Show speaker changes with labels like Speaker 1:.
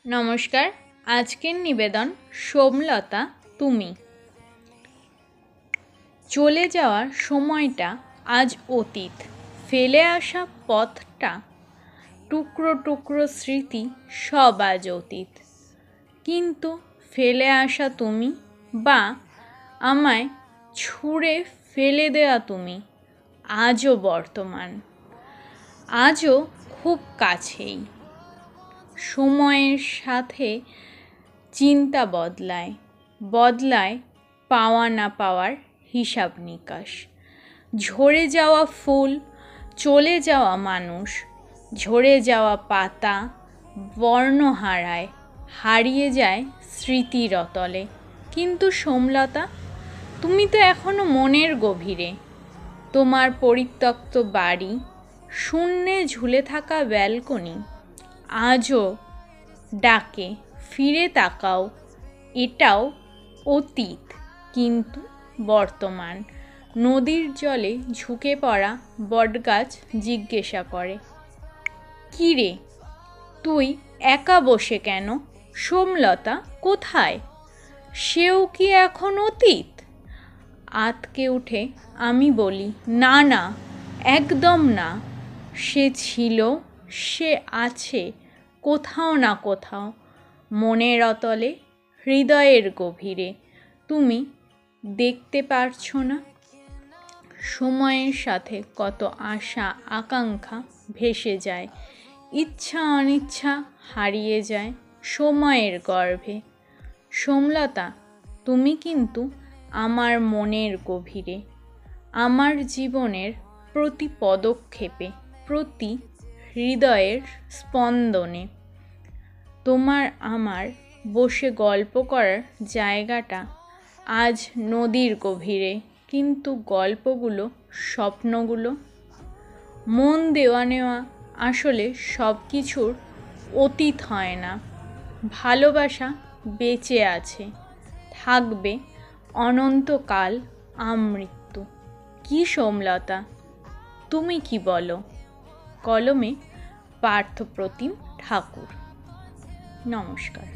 Speaker 1: নমস্কার। আজকের নিবেদন সোমলতা তুমি। চলে যাওয়ার সময়টা আজ অতীত, ফেলে আসা পথটা টুকরো টুকরো স্মৃতি সব আজ অতীত। কিন্তু ফেলে আসা তুমি বা আমায় ছুঁড়ে ফেলে দেওয়া তুমি আজও বর্তমান, আজও খুব কাছেই। সময়ের সাথে চিন্তা বদলায় পাওয়া না পাওয়ার হিসাব নিকাশ। ঝরে যাওয়া ফুল, চলে যাওয়া মানুষ, ঝরে যাওয়া পাতা বর্ণ হারায়, হারিয়ে যায় স্মৃতির অতলে। কিন্তু সোমলতা, তুমি তো এখনো মনের গভীরে। তোমার পরিত্যক্ত বাড়ি, শূন্যে ঝুলে থাকা ব্যালকনি আজও ডাকে, ফিরে তাকাও। এটাও অতীত, কিন্তু বর্তমান। নদীর জলে ঝুঁকে পড়া বটগাছ জিজ্ঞাসা করে, কি রে, তুই একা বসে কেন? সোমলতা কোথায়? সেও কি এখন অতীত? আঁতকে উঠে আমি বলি, না না, একদম না। সে ছিল, সে আছে কোথাও না কোথাও, মনের অতলে, হৃদয়ের গভীরে। তুমি দেখতে পারছো না? সময়ের সাথে কত আশা আকাঙ্ক্ষা ভেসে যায়, ইচ্ছা অনিচ্ছা হারিয়ে যায় সময়ের গর্ভে। সোমলতা, তুমি কিন্তু আমার মনের গভীরে, আমার জীবনের প্রতি পদক্ষেপে, প্রতি হৃদয়ের স্পন্দনে। তোমার আমার বসে গল্প করার জায়গাটা আজ নদীর গভীরে, কিন্তু গল্পগুলো, স্বপ্নগুলো, মন দেওয়া নেওয়া আসলে সব কিছুর অতীত হয় না। ভালোবাসা বেঁচে আছে, থাকবে অনন্তকাল আমৃত্যু। কি সোমলতা, তুমি কি বলো? কলমে পার্থপ্রতিম ঠাকুর। নমস্কার।